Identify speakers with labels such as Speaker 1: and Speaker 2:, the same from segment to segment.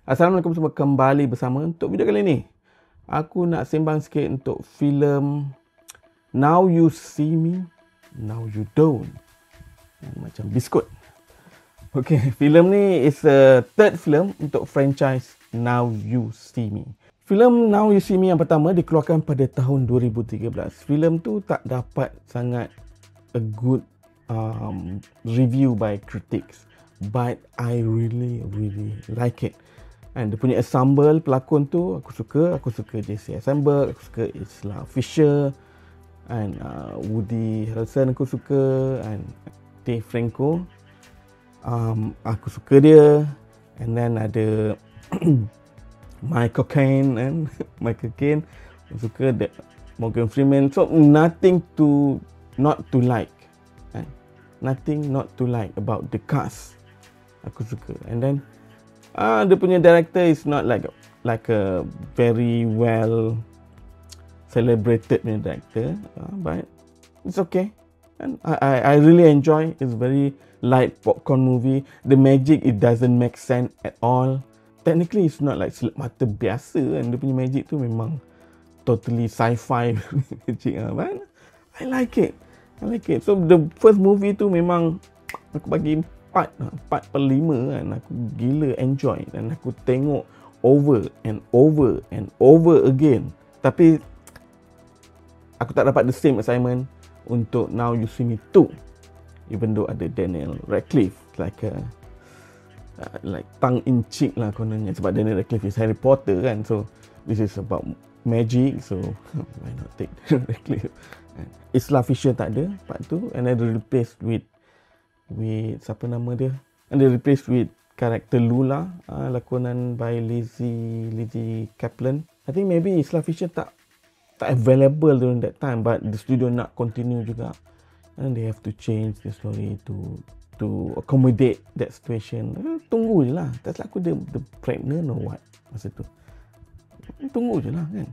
Speaker 1: Assalamualaikum semua, kembali bersama untuk video kali ni. Aku nak sembang sikit untuk filem Now You See Me, Now You Don't. Macam biskut. Okay, filem ni is a third film untuk franchise Now You See Me. Filem Now You See Me yang pertama dikeluarkan pada tahun 2013. Filem tu tak dapat sangat a good review by critics, but I really like it. And dia punya ensemble pelakon tu aku suka Jesse Eisenberg, aku suka Isla Fisher, and Woody Harrelson aku suka, and Dave Franco, aku suka dia. And then ada Michael Caine, aku suka Morgan Freeman. So nothing to not to like, and nothing not to like about the cast. Aku suka. And then dia punya director is not like a very well celebrated punya director, but it's okay. And I really enjoy. It's very light popcorn movie. The magic, it doesn't make sense at all. Technically it's not like Silap Mata biasa kan. Dia punya magic tu memang totally sci-fi magic, but I like it. So the first movie tu memang aku bagi 4/5 kan. Aku gila enjoy dan aku tengok over and over again. Tapi aku tak dapat the same excitement untuk Now You See Me 2, even though ada Daniel Radcliffe, like tongue in cheek lah kononnya, sebab Daniel Radcliffe is Harry Potter kan. So this is about magic, so why not take Daniel Radcliffe. Isla Fisher tak ada part tu, and then replaced with siapa nama dia, and they replaced with karakter Lula, lakonan by Lizzie Kaplan. I think maybe Isla Fisher tak available during that time, but the studio nak continue juga, and they have to change the story to accommodate that situation. Tunggu je lah, tak salah aku dia pregnant or what masa tu. Tunggu je lah kan,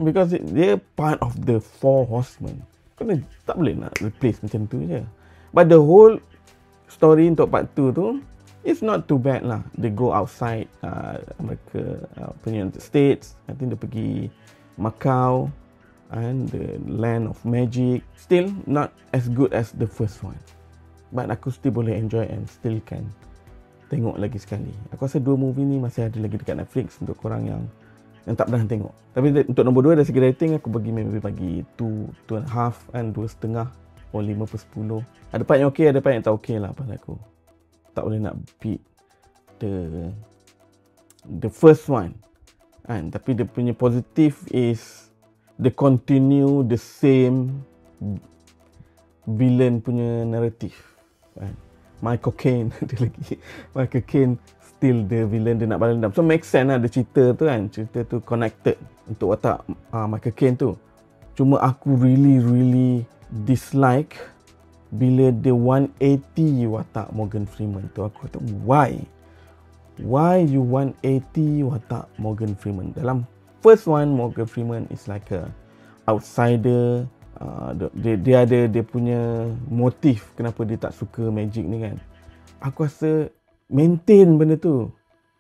Speaker 1: because dia part of the Four Horsemen. Kau tak boleh nak replace macam tu je. But the whole story untuk part 2 tu is not too bad lah. They go outside America, punya States. I think dia pergi Macau and the land of magic. Still not as good as the first one, but aku still boleh enjoy and still can tengok lagi sekali. Aku rasa 2 movie ni masih ada lagi dekat Netflix untuk korang yang tak pernah tengok. Tapi untuk nombor 2 dari segi rating aku bagi 2.5 and 2.5 or 5/10. Ada part yang okey, ada part yang tak okey lah pada aku. Tak boleh nak beat the first one kan. Tapi dia punya positif is they continue the same villain punya narrative kan. Michael Caine ada lagi. Michael Caine still the villain, dia nak balas dendam. So make sense lah, ada cerita tu kan. Cerita tu connected untuk watak Michael Caine tu. Cuma aku really dislike bila dia 180 watak Morgan Freeman tu. Aku kata why you 180 watak Morgan Freeman. Dalam first one, Morgan Freeman is like a outsider. Dia ada dia punya motif kenapa dia tak suka magic ni kan. Aku rasa maintain benda tu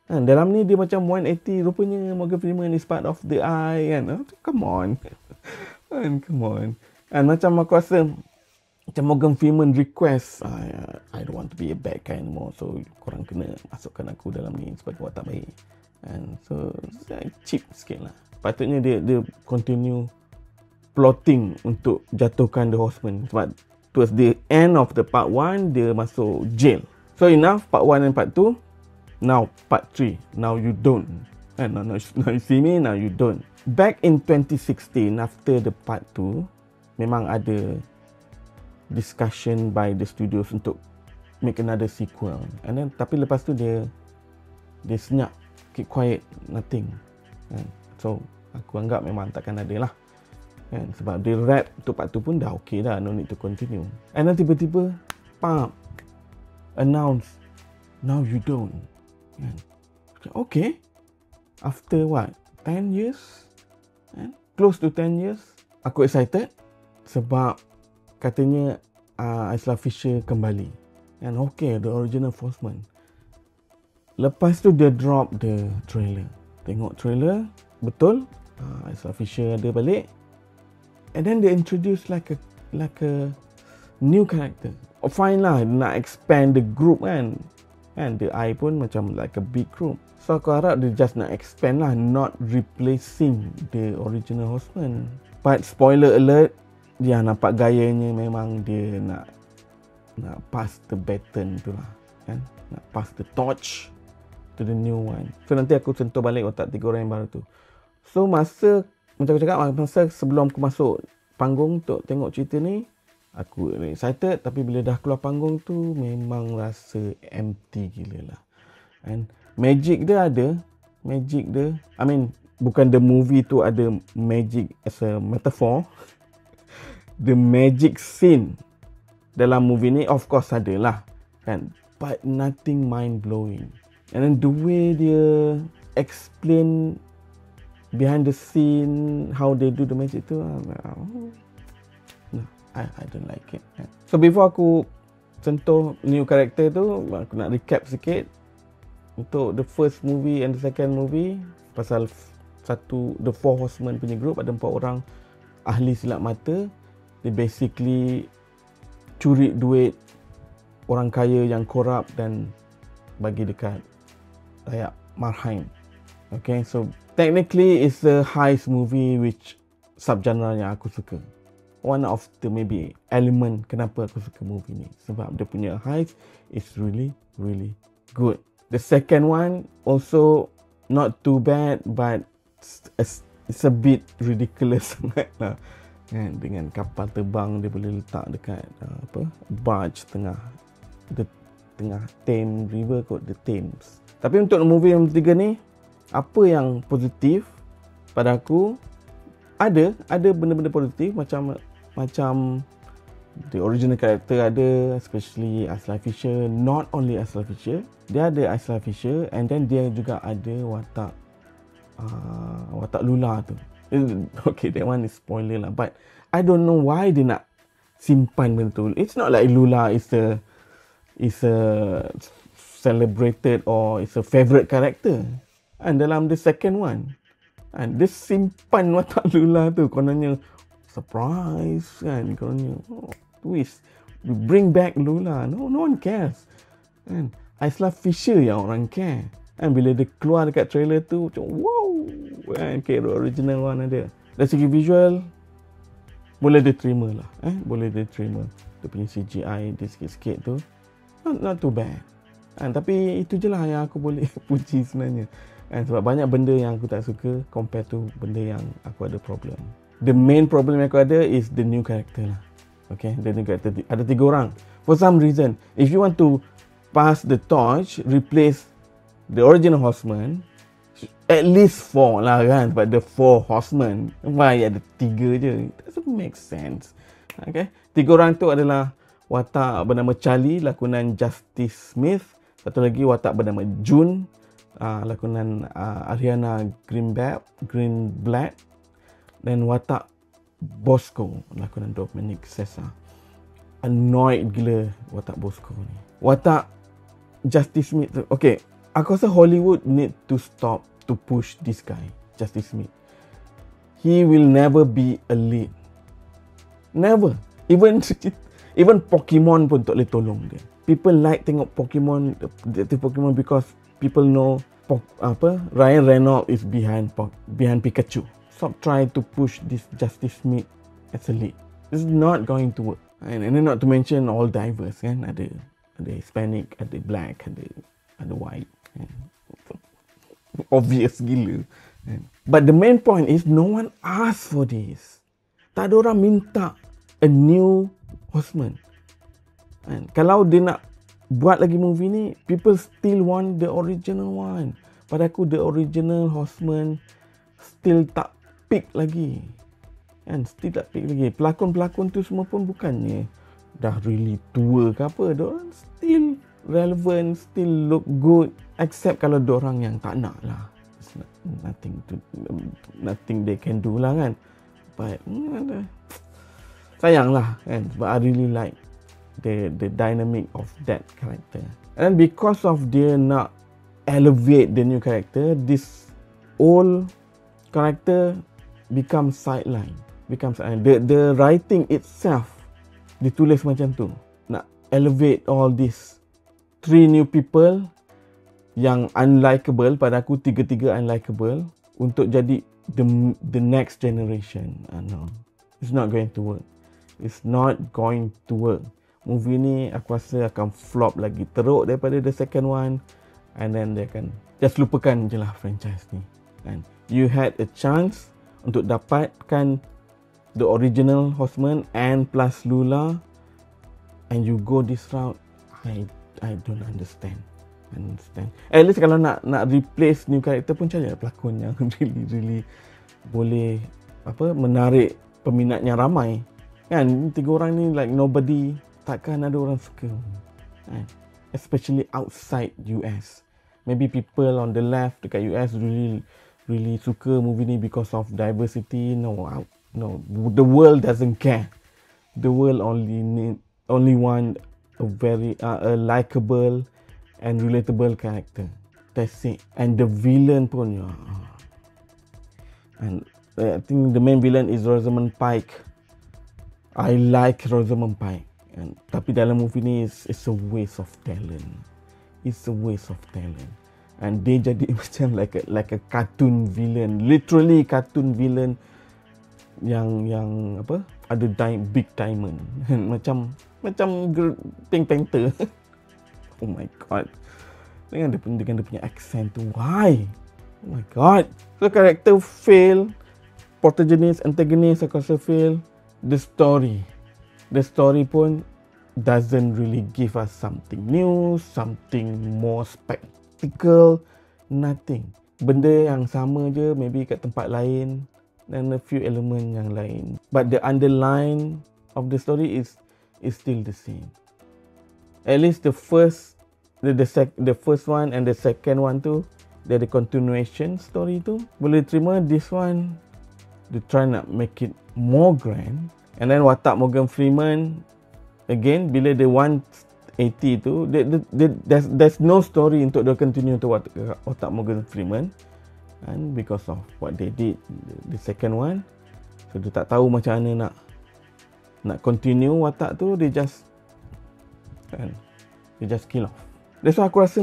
Speaker 1: kan. Dalam ni dia macam 180, rupanya Morgan Freeman is part of the eye kan. Come on come on. And macam aku rasa macam Morgan Freeman request, I don't want to be a bad guy anymore, so korang kena masukkan aku dalam ni sebagai watak baik. And so cheap sikit lah. Patutnya dia continue plotting untuk jatuhkan The Horseman, sebab towards the end of the part 1 dia masuk jail. So enough part 1 and part 2. Now part 3, Now You Don't. And now you see me, now you don't. Back in 2016, after the part 2, memang ada discussion by the studios untuk make another sequel. And then tapi lepas tu dia senyap, keep quiet, nothing. So aku anggap memang takkan ada lah. Sebab dia wrap untuk part 2 pun dah okay dah, no need to continue. And then tiba-tiba announce Now You Don't. Okay. After what? 10 years? Close to 10 years. Aku excited sebab katanya Isla Fisher kembali. And okay, the original Horseman. Lepas tu dia drop the trailer. Tengok trailer, betul. Isla Fisher ada balik. And then they introduce like a new character. Oh, fine lah, nak expand the group kan. And the I pun macam like a big group. So aku harap dia just nak expand lah, not replacing the original Horseman. But spoiler alert, dia nampak gayanya memang dia nak pass the baton tu lah kan. Nak pass the torch to the new one. So nanti aku sentuh balik otak 3 orang yang baru tu. So masa macam aku cakap, masa sebelum aku masuk panggung untuk tengok cerita ni, aku excited, tapi bila dah keluar panggung tu memang rasa empty gila lah. And magic dia ada, I mean bukan the movie tu ada magic as a metaphor. The magic scene dalam movie ni of course ada lah kan, but nothing mind blowing. And then the way dia explain behind the scene how they do the magic tu, I don't like it. So before aku sentuh new character tu, aku nak recap sikit untuk the first movie and the second movie. Pasal the Four Horsemen punya group ada 4 orang ahli silap mata. Dia basically curi duit orang kaya yang korup dan bagi dekat rakyat Marheim. Okay, so technically it's a heist movie which subgenre yang aku suka. One of the maybe element kenapa aku suka movie ni, sebab dia punya heist is really good. The second one also not too bad, but it's a bit ridiculous sangat lah. Dengan kapal terbang dia boleh letak dekat barge tengah Thames River kot, the Thames. Tapi untuk movie yang ketiga ni, apa yang positif pada aku, ada benda-benda positif macam the original character ada, especially Isla Fisher. Not only Isla Fisher, dia ada Isla Fisher, and then dia juga ada watak Lula tu. Okay, that one is spoiler lah, but I don't know why dia nak simpan benda tu. It's not like Lula is a celebrated or is a favourite character. And dalam the second one, and dia simpan watak Lula tu, kononnya surprise kan, kononnya twist, we bring back Lula. No one cares. And Isla Fisher yang orang care. And bila dia keluar dekat trailer tu, macam wow, kan, character original one ada. Dari segi visual, boleh diterima lah. Boleh diterima. Dia punya CGI dia sikit-sikit tu, not too bad. Tapi itu je lah yang aku boleh puji sebenarnya. Sebab banyak benda yang aku tak suka compare to benda yang aku ada problem. The main problem yang aku ada is the new character lah. Okay, the new character. Ada 3 orang. For some reason, if you want to pass the torch, replace the original Horseman, at least 4 lah kan. But the 4 Horsemen, why ada 3 je? It doesn't make sense. Okay, 3 orang tu adalah watak bernama Charlie, lakonan Justice Smith. Satu lagi watak bernama June, lakonan Ariana Greenblatt. Dan watak Bosco, lakonan Dominic Sessa. Annoyed gila watak Bosco ni. Watak Justice Smith tu, okay, aku rasa Hollywood need to stop to push this guy, Justice Smith. He will never be a lead. Never. Even Pokemon pun tak boleh tolong dia. People like tengok Pokemon, Detective Pokemon, because people know Ryan Reynolds is behind Pikachu. Stop trying to push this Justice Smith as a lead. This is not going to work. And then not to mention all diverse kan, ada Hispanic, ada black, ada white. Obvious gila. But the main point is no one asked for this. Tak ada orang minta a new Horseman. Kalau dia nak buat lagi movie ni, people still want the original one. Pada aku the original Horseman still tak peak lagi. Still tak peak lagi. Pelakon-pelakon tu semua pun bukannya dah really tua ke apa. Diorang still relevant, still look good, except kalau diorang yang tak nak lah. Nothing they can do lah kan. But sayang lah kan, sebab I really like the dynamic of that character. And because of dia nak elevate the new character, this old character becomes sideline. The writing itself ditulis macam tu. Nak elevate all these 3 new people yang unlikable, pada aku tiga-tiga unlikable, untuk jadi the next generation. No, it's not going to work. It's not going to work. Movie ni aku rasa akan flop lagi teruk daripada the second one, and then dia akan just lupakan je lah franchise ni. And you had a chance untuk dapatkan the original Horseman and plus Lula, and you go this route. I don't understand. At least kalau nak replace new character pun cari pelakon yang really boleh menarik peminatnya ramai. Kan 3 orang ni like nobody, takkan ada orang suka. Especially outside US. Maybe people on the left dekat US really suka movie ni because of diversity. No, the world doesn't care. The world only want a very likable and relatable character. That's it. And the villain pun, and I think the main villain is Rosamund Pike. I like Rosamund Pike. Tapi dalam movie ni it's a waste of talent. It's a waste of talent. And dia jadi macam like a cartoon villain, literally cartoon villain yang ada big diamond. macam Pink Panther. Oh my god. Dengan dia punya accent tu. Why? Oh my god. So character fail, protagonist, antagonist aku rasa fail. The story pun doesn't really give us something new, something more spectacle, nothing. Benda yang sama je, maybe kat tempat lain, dan a few element yang lain. But the underline of the story is still the same. At least the first one and the second one tu, dia ada continuation story tu. Boleh terima. This one, they try nak make it more grand. And then watak Morgan Freeman, again, bila dia 180 tu, there's no story untuk dia continue tu watak Morgan Freeman. And because of what they did the second one, so dia tak tahu macam mana nak continue watak tu, they just kill off. That's why aku rasa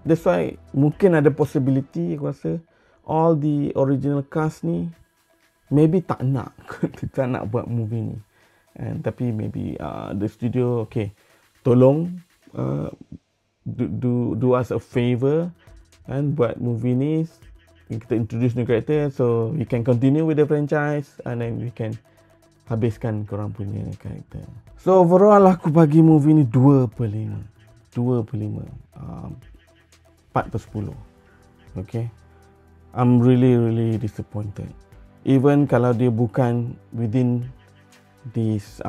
Speaker 1: that's why mungkin ada possibility, aku rasa all the original cast ni maybe tak nak buat movie ni. Tapi maybe the studio, okay, tolong do us a favor and buat movie ni, kita introduce new character so we can continue with the franchise, and then we can habiskan korang punya character. So overall aku bagi movie ni 2/5. 2/5. 4/10. Okay. I'm really disappointed. Even kalau dia bukan within this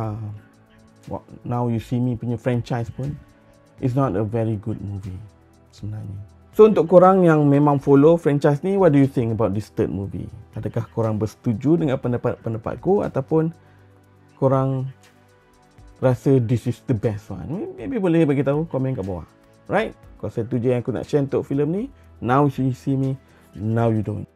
Speaker 1: Now You See Me punya franchise pun, it's not a very good movie sebenarnya. So untuk korang yang memang follow franchise ni, what do you think about this third movie? Adakah korang bersetuju dengan pendapatku, ataupun korang rasa this is the best one? Maybe boleh bagi tahu komen kat bawah. Right? Kau rasa tu je yang aku nak share untuk filem ni. Now You See Me, Now You Don't.